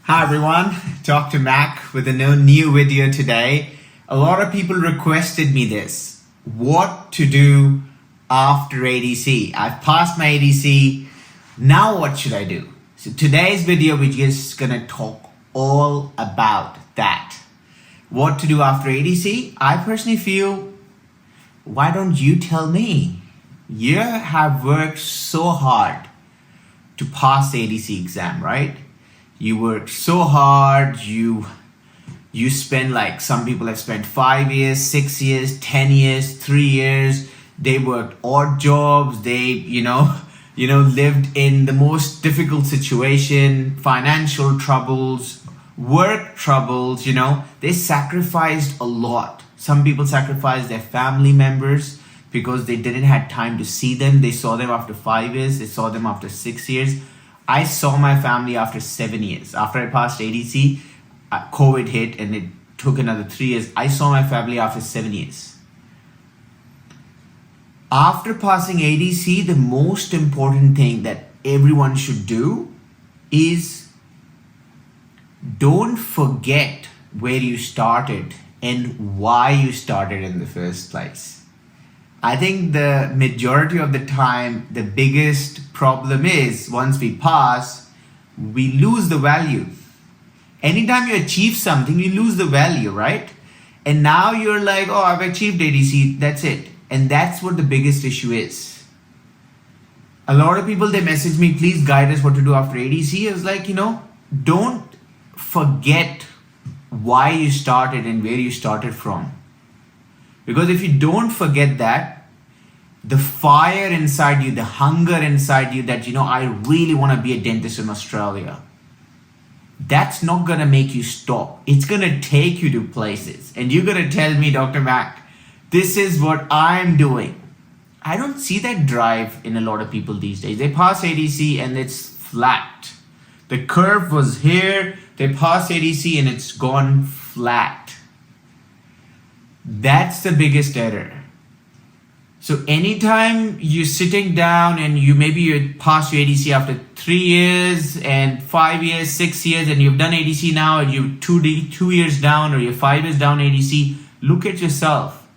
Hi everyone, Dr. Mac with a new video today. A lot of people requested me this. What to do after ADC? I've passed my ADC. Now what should I do? So today's video we're just gonna talk all about that. What to do after ADC? I personally feel, why don't you tell me? You have worked so hard to pass the ADC exam, right? You worked so hard, you spend, like some people have spent 5 years, 6 years, 10 years, 3 years. They worked odd jobs. They, lived in the most difficult situation, financial troubles, work troubles, They sacrificed a lot. Some people sacrificed their family members because they didn't have time to see them. They saw them after 5 years. They saw them after 6 years. I saw my family after 7 years. After I passed ADC, COVID hit and it took another 3 years. I saw my family after 7 years. After passing ADC, the most important thing that everyone should do is don't forget where you started and why you started in the first place. I think the majority of the time, the biggest problem is once we pass, we lose the value. Anytime you achieve something, you lose the value, right? And now you're like, oh, I've achieved ADC, that's it. And that's what the biggest issue is. A lot of people, they message me, please guide us what to do after ADC. I was like, don't forget why you started and where you started from. Because if you don't forget that, the fire inside you, the hunger inside you that, I really want to be a dentist in Australia, that's not going to make you stop. It's going to take you to places. And you're going to tell me, Dr. Mac, this is what I'm doing. I don't see that drive in a lot of people these days. They pass ADC and it's flat. The curve was here. They pass ADC and it's gone flat. That's the biggest error. So anytime you're sitting down and you pass your ADC after 3 years and 5 years, 6 years, and you've done ADC now and you're 2 years down or you're 5 years down ADC, look at yourself.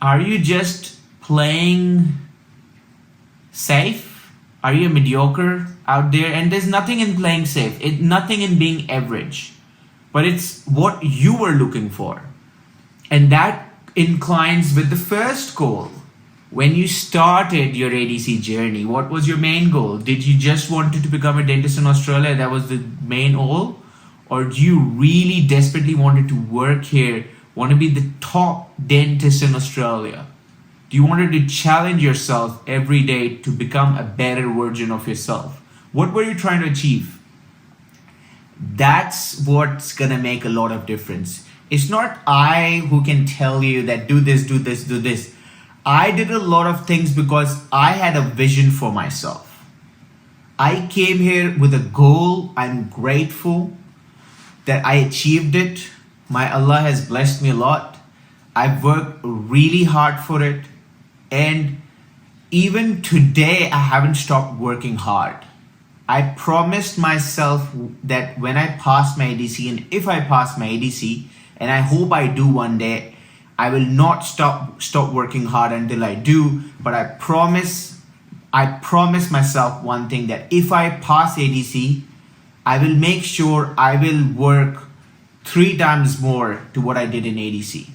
Are you just playing safe? Are you a mediocre out there? And there's nothing in playing safe, nothing in being average, but it's what you were looking for. And that inclines with the first goal. When you started your ADC journey, what was your main goal? Did you just want to become a dentist in Australia? That was the main goal? Or do you really desperately wanted to work here, want to be the top dentist in Australia? Do you wanted to challenge yourself every day to become a better version of yourself? What were you trying to achieve? That's what's going to make a lot of difference. It's not I who can tell you that do this, do this, do this. I did a lot of things because I had a vision for myself. I came here with a goal. I'm grateful that I achieved it. My Allah has blessed me a lot. I've worked really hard for it. And even today, I haven't stopped working hard. I promised myself that when I pass my ADC, and if I pass my ADC, and I hope I do one day, I will not stop working hard until I do. But I promise myself one thing, that if I pass ADC, I will make sure I will work 3 times more to what I did in ADC.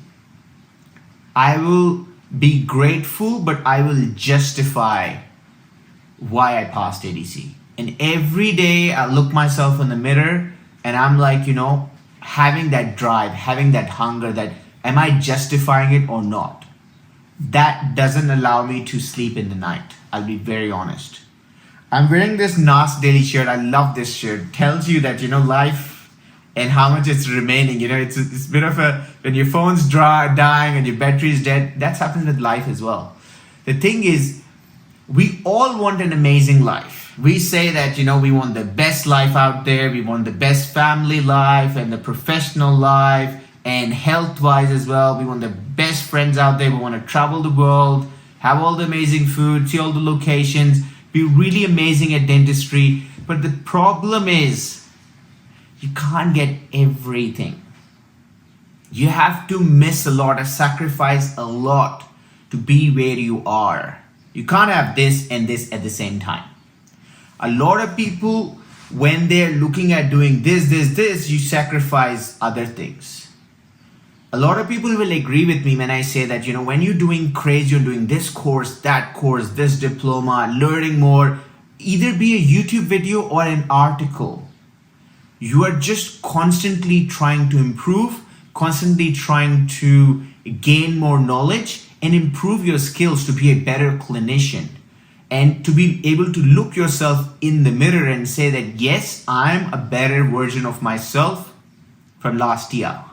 I will be grateful, but I will justify why I passed ADC. And every day I look myself in the mirror and I'm like, having that drive, having that hunger, that am I justifying it or not? That doesn't allow me to sleep in the night. I'll be very honest. I'm wearing this Nas Daily shirt. I love this shirt. It tells you that, life and how much it's remaining. It's a bit of when your phone's dying and your battery's dead, that's happened with life as well. The thing is, we all want an amazing life. We say that, we want the best life out there. We want the best family life and the professional life and health-wise as well. We want the best friends out there. We want to travel the world, have all the amazing food, see all the locations, be really amazing at dentistry. But the problem is, You can't get everything. You have to miss a lot, sacrifice a lot to be where you are. You can't have this and this at the same time. A lot of people, when they're looking at doing this, you sacrifice other things. A lot of people will agree with me when I say that, when you're doing crazy, you're doing this course, that course, this diploma, learning more, either be a YouTube video or an article. You are just constantly trying to improve, constantly trying to gain more knowledge and improve your skills to be a better clinician and to be able to look yourself in the mirror and say that, yes, I'm a better version of myself from last year.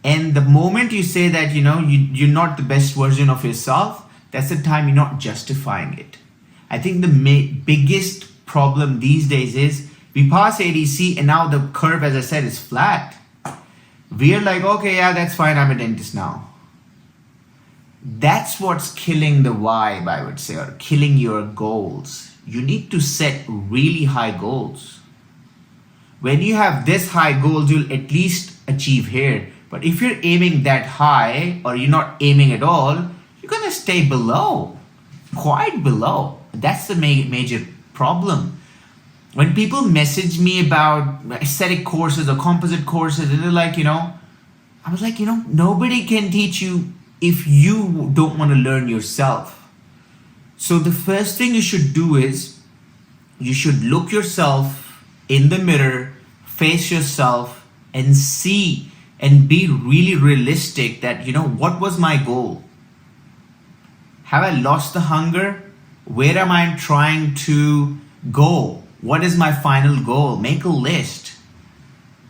And the moment you say that, you're not the best version of yourself, that's the time you're not justifying it. I think the biggest problem these days is we pass ADC and now the curve, as I said, is flat. We're like, okay, yeah, that's fine. I'm a dentist now. That's what's killing the vibe, I would say, or killing your goals. You need to set really high goals. When you have this high goals, you'll at least achieve here. But if you're aiming that high or you're not aiming at all, you're going to stay below, quite below. That's the major problem. When people message me about aesthetic courses or composite courses, they're like, I was like, nobody can teach you if you don't want to learn yourself. So the first thing you should do is you should look yourself in the mirror, face yourself and see and be really realistic that, what was my goal? Have I lost the hunger? Where am I trying to go? What is my final goal? Make a list.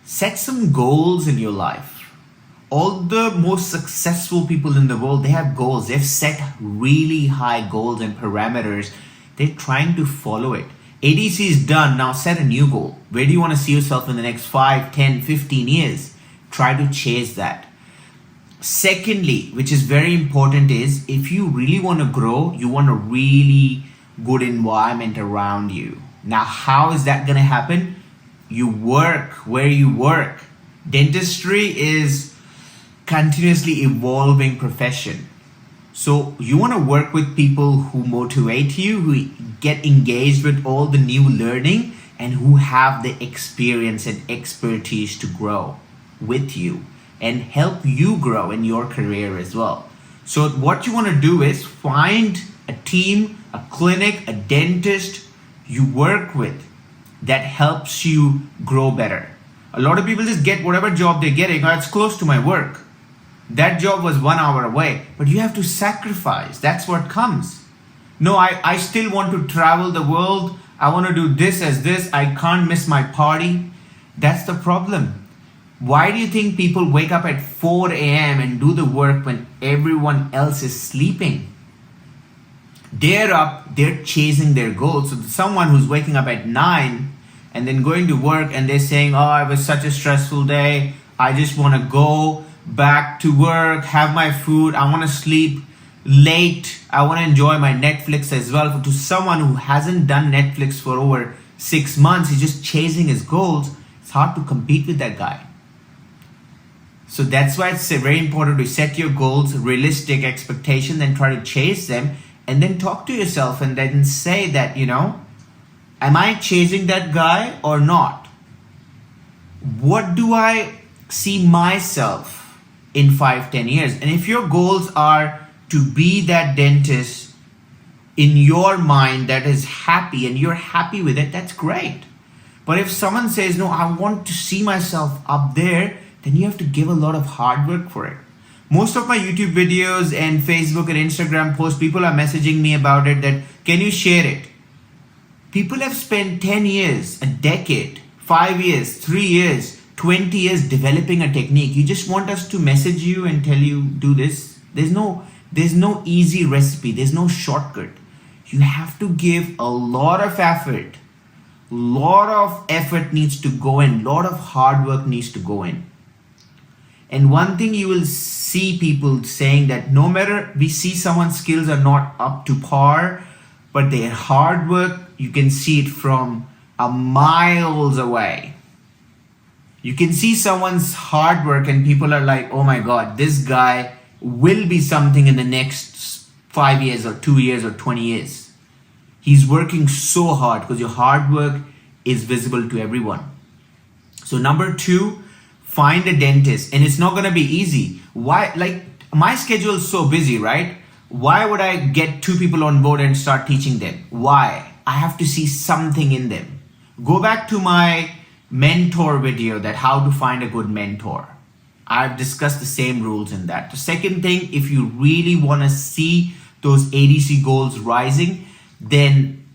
Set some goals in your life. All the most successful people in the world, they have goals. They've set really high goals and parameters. They're trying to follow it. ADC is done. Now set a new goal. Where do you want to see yourself in the next 5, 10, 15 years? Try to chase that. Secondly, which is very important, is if you really want to grow, you want a really good environment around you. Now, how is that going to happen? You work where you work. Dentistry is continuously evolving profession. So you want to work with people who motivate you, who get engaged with all the new learning, and who have the experience and expertise to grow with you and help you grow in your career as well. So what you want to do is find a team, a clinic, a dentist you work with that helps you grow better. A lot of people just get whatever job they're getting. Oh, it's close to my work. That job was 1 hour away, but you have to sacrifice. That's what comes. No, I still want to travel the world. I want to do this as this. I can't miss my party. That's the problem. Why do you think people wake up at 4 a.m. and do the work when everyone else is sleeping? They're up, they're chasing their goals. So someone who's waking up at 9 and then going to work and they're saying, oh, it was such a stressful day. I just want to go back to work, have my food. I want to sleep late. I want to enjoy my Netflix as well. To someone who hasn't done Netflix for over 6 months, he's just chasing his goals. It's hard to compete with that guy. So that's why it's very important to set your goals, realistic expectations, and try to chase them, and then talk to yourself and then say that, am I chasing that guy or not? What do I see myself in 5, 10 years? And if your goals are to be that dentist in your mind that is happy and you're happy with it, that's great. But if someone says, no, I want to see myself up there, then you have to give a lot of hard work for it. Most of my YouTube videos and Facebook and Instagram posts, people are messaging me about it that, can you share it? People have spent 10 years, a decade, 5 years, 3 years, 20 years developing a technique. You just want us to message you and tell you, do this. There's no easy recipe. There's no shortcut. You have to give a lot of effort. Lot of effort needs to go in. Lot of hard work needs to go in. And one thing you will see people saying that no matter, we see someone's skills are not up to par, but their hard work, you can see it from miles away. You can see someone's hard work and people are like, oh my God, this guy will be something in the next 5 years or 2 years or 20 years. He's working so hard because your hard work is visible to everyone. So number 2, find a dentist. And it's not going to be easy. Why? Like, my schedule is so busy, right? Why would I get 2 people on board and start teaching them? Why? I have to see something in them. Go back to my mentor video, that how to find a good mentor. I've discussed the same rules in that. The second thing, if you really want to see those ADC goals rising, then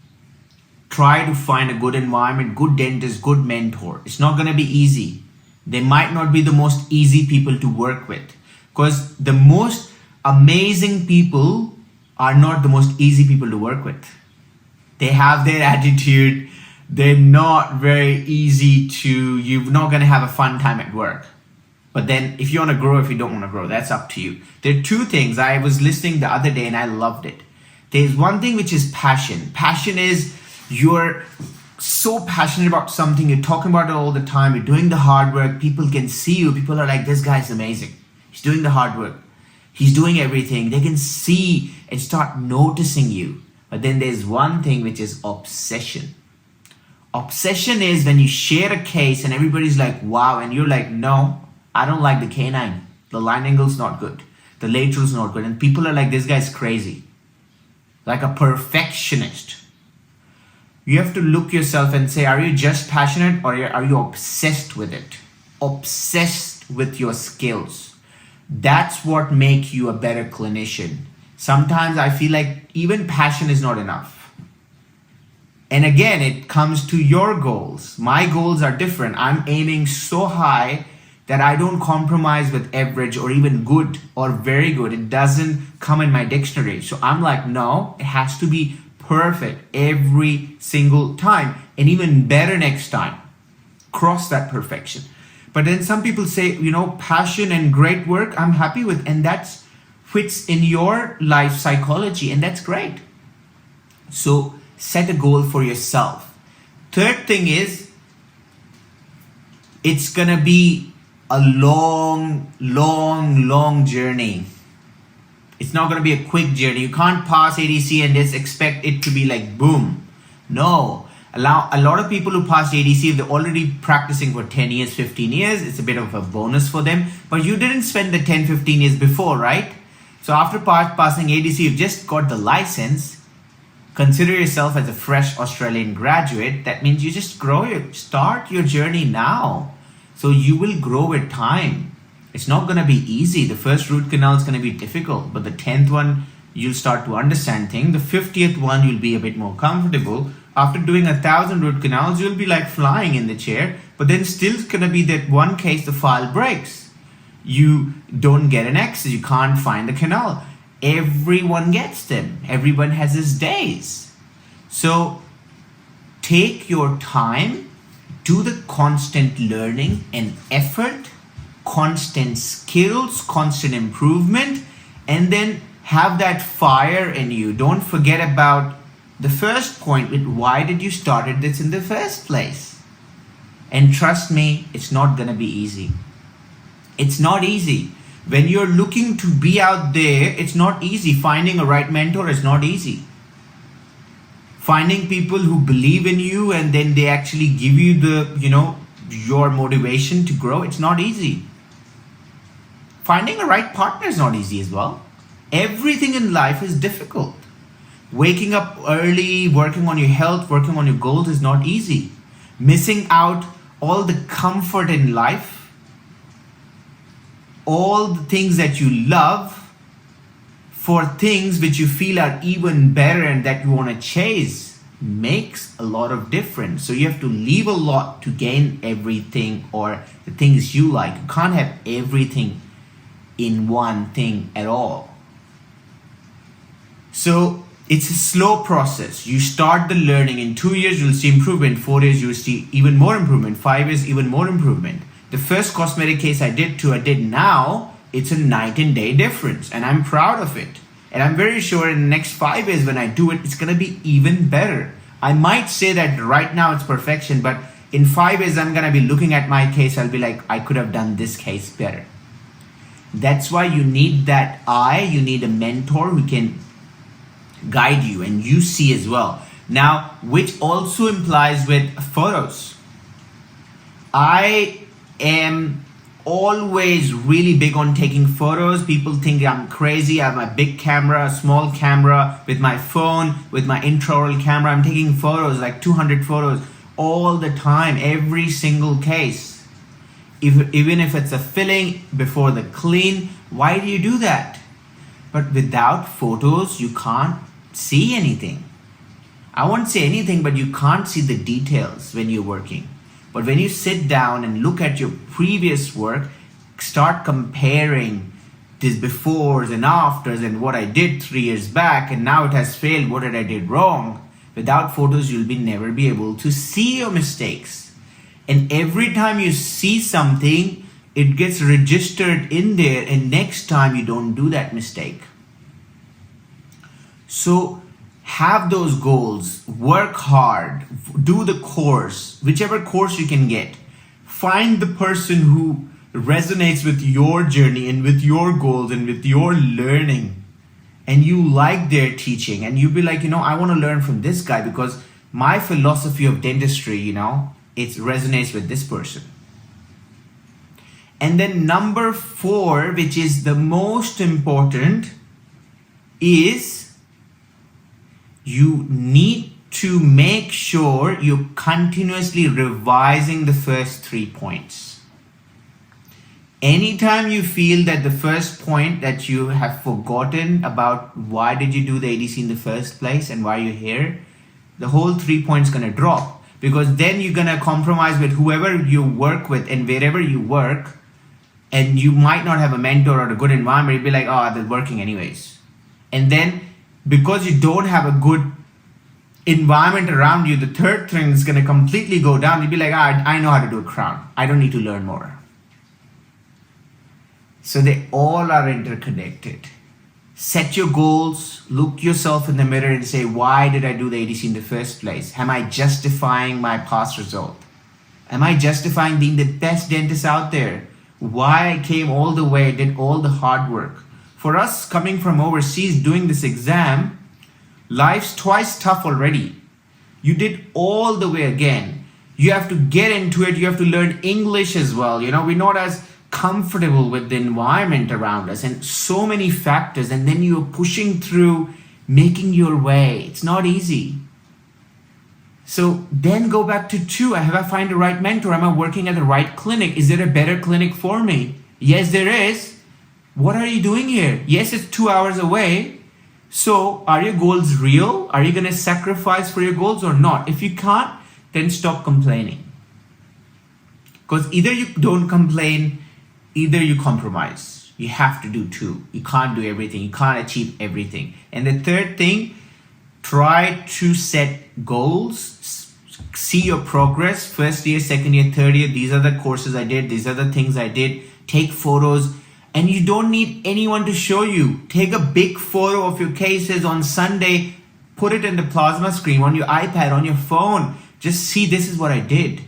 try to find a good environment, good dentist, good mentor. It's not going to be easy. They might not be the most easy people to work with, because the most amazing people are not the most easy people to work with. They have their attitude. They're not very easy to, you're not going to have a fun time at work. But then if you want to grow, if you don't want to grow, that's up to you. There are 2 things. I was listening the other day and I loved it. There's one thing which is passion. Passion is you're so passionate about something. You're talking about it all the time. You're doing the hard work. People can see you. People are like, this guy's amazing. He's doing the hard work. He's doing everything. They can see and start noticing you. But then there's one thing which is obsession. Obsession is when you share a case and everybody's like, wow, and you're like, no, I don't like the canine. The line angle's not good. The lateral's not good. And people are like, this guy's crazy. Like a perfectionist. You have to look yourself and say, are you just passionate or are you obsessed with it? Obsessed with your skills. That's what makes you a better clinician. Sometimes I feel like even passion is not enough. And again, it comes to your goals. My goals are different. I'm aiming so high that I don't compromise with average or even good or very good. It doesn't come in my dictionary. So I'm like, no, it has to be perfect every single time and even better next time. Cross that perfection. But then some people say, you know, passion and great work, I'm happy with, and that fits in your life psychology, and that's great. So set a goal for yourself. Third thing is, it's gonna be a long journey. It's not gonna be a quick journey. You can't pass ADC and just expect it to be like boom. No. A lot of people who pass ADC, they're already practicing for 10 years, 15 years. It's a bit of a bonus for them. But you didn't spend the 10, 15 years before, right? So after passing ADC, you've just got the license. Consider yourself as a fresh Australian graduate. That means you just start your journey now. So you will grow with time. It's not going to be easy. The first root canal is going to be difficult, but the 10th one, you'll start to understand things. The 50th one, you'll be a bit more comfortable. After doing 1,000 root canals, you'll be like flying in the chair, but then still it's going to be that one case the file breaks. You don't get an access. You can't find the canal. Everyone gets them. Everyone has his days. So take your time, do the constant learning and effort, constant skills, constant improvement, and then have that fire in you. Don't forget about the first point with why did you started this in the first place? And trust me, it's not going to be easy. It's not easy. When you're looking to be out there, it's not easy. Finding a right mentor is not easy. Finding people who believe in you and then they actually give you the, your motivation to grow, it's not easy. Finding a right partner is not easy as well. Everything in life is difficult. Waking up early, working on your health, working on your goals is not easy. Missing out all the comfort in life, all the things that you love for things which you feel are even better and that you want to chase makes a lot of difference. So you have to leave a lot to gain everything or the things you like. You can't have everything in one thing at all. So it's a slow process. You start the learning. In 2 years, you'll see improvement. 4 years, you'll see even more improvement. 5 years, even more improvement. The first cosmetic case I did now, it's a night and day difference. And I'm proud of it. And I'm very sure in the next 5 years when I do it, it's going to be even better. I might say that right now it's perfection, but In 5 years, I'm gonna be looking at my case, I'll be like, I could have done this case better. That's why you need that eye, you need a mentor who can guide you and you see as well. Now, which also implies with photos. I am always really big on taking photos. People think I'm crazy. I have my big camera, a small camera, with my phone, with my intraoral camera. I'm taking photos, like 200 photos all the time, every single case. Even if it's a filling before the clean, why do you do that? But without photos, you can't see anything. I won't say anything, but you can't see the details when you're working. But when you sit down and look at your previous work, start comparing these befores and afters and what I did 3 years back and now it has failed, what did I did wrong? Without photos, you'll never be able to see your mistakes. And every time you see something, it gets registered in there and next time you don't do that mistake. So have those goals, work hard, do the course, whichever course you can get. Find the person who resonates with your journey and with your goals and with your learning. And you like their teaching and you be like, I want to learn from this guy because my philosophy of dentistry, it resonates with this person. And then number 4, which is the most important, is you need to make sure you're continuously revising the first 3 points. Anytime you feel that the first point that you have forgotten about why did you do the ADC in the first place and why you're here, the whole 3 points gonna drop, because then you're gonna compromise with whoever you work with and wherever you work, and you might not have a mentor or a good environment. You'll be like, oh, they're working anyways. And then because you don't have a good environment around you, the third thing is going to completely go down. You'll be like, I know how to do a crown. I don't need to learn more. So they all are interconnected. Set your goals, look yourself in the mirror and say, why did I do the ADC in the first place? Am I justifying my past result? Am I justifying being the best dentist out there? Why I came all the way, did all the hard work? For us coming from overseas doing this exam, life's twice tough already. You did all the way again. You have to get into it. You have to learn English as well. We're not as comfortable with the environment around us and so many factors. And then you're pushing through, making your way. It's not easy. So then go back to 2. Have I find the right mentor? Am I working at the right clinic? Is there a better clinic for me? Yes, there is. What are you doing here? Yes, it's 2 hours away. So are your goals real? Are you going to sacrifice for your goals or not? If you can't, then stop complaining. Because either you don't complain, either you compromise. You have to do 2. You can't do everything. You can't achieve everything. And the third thing, try to set goals. See your progress. First year, second year, third year. These are the courses I did. These are the things I did. Take photos. And you don't need anyone to show you. Take a big photo of your cases on Sunday, put it in the plasma screen on your iPad, on your phone. Just see, this is what I did.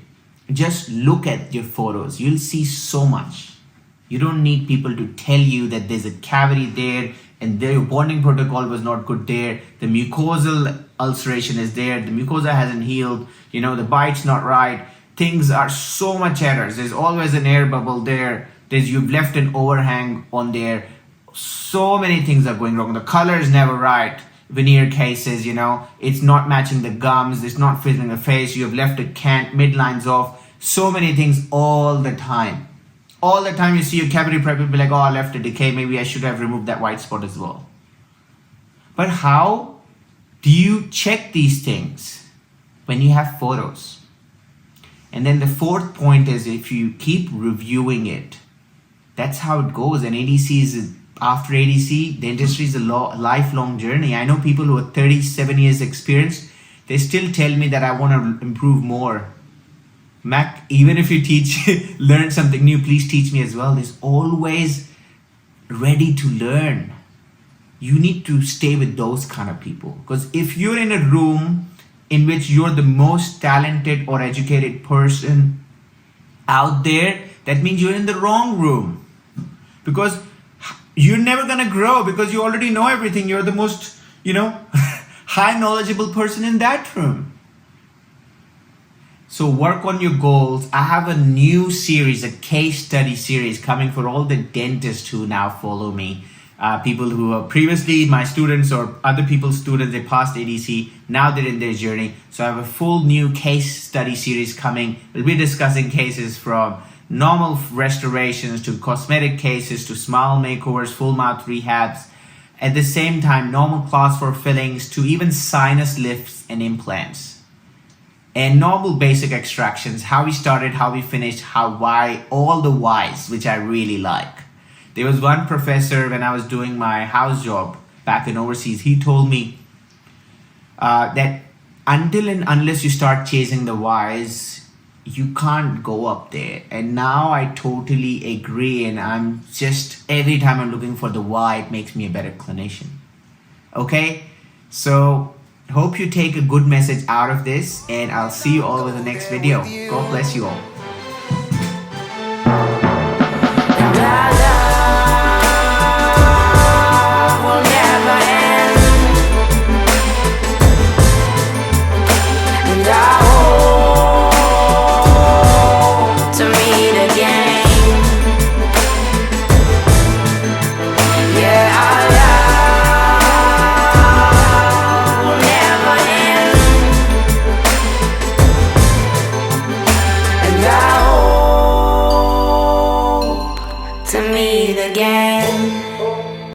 Just look at your photos. You'll see so much. You don't need people to tell you that there's a cavity there and their bonding protocol was not good there. The mucosal ulceration is there. The mucosa hasn't healed. The bite's not right. Things are so much errors. There's always an air bubble there. You've left an overhang on there. So many things are going wrong. The color is never right. Veneer cases, it's not matching the gums. It's not fitting the face. You've left a cant, midlines off. So many things all the time. All the time you see your cavity prep, you'll be like, oh, I left a decay. Maybe I should have removed that white spot as well. But how do you check these things? When you have photos. And then the 4th point is if you keep reviewing it. That's how it goes. And ADC is, after ADC, dentistry is a lifelong journey. I know people who are 37 years experience, they still tell me that I want to improve more. Mac, even if you learn something new, please teach me as well. There's always ready to learn. You need to stay with those kind of people. Because if you're in a room in which you're the most talented or educated person out there, that means you're in the wrong room. Because you're never going to grow because you already know everything. You're the most, high knowledgeable person in that room. So work on your goals. I have a new series, a case study series coming for all the dentists who now follow me. People who are previously my students or other people's students, they passed ADC, now they're in their journey. So I have a full new case study series coming. We'll be discussing cases from normal restorations to cosmetic cases to smile makeovers, full mouth rehabs. At the same time, normal claws for fillings to even sinus lifts and implants. And normal basic extractions, how we started, how we finished, why, all the whys, which I really like. There was one professor when I was doing my house job back in overseas, he told me that until and unless you start chasing the whys, you can't go up there. And now I totally agree, and I'm just, every time I'm looking for the why, it makes me a better clinician. Okay, so hope you take a good message out of this, and I'll see you all in the next video. God bless you all.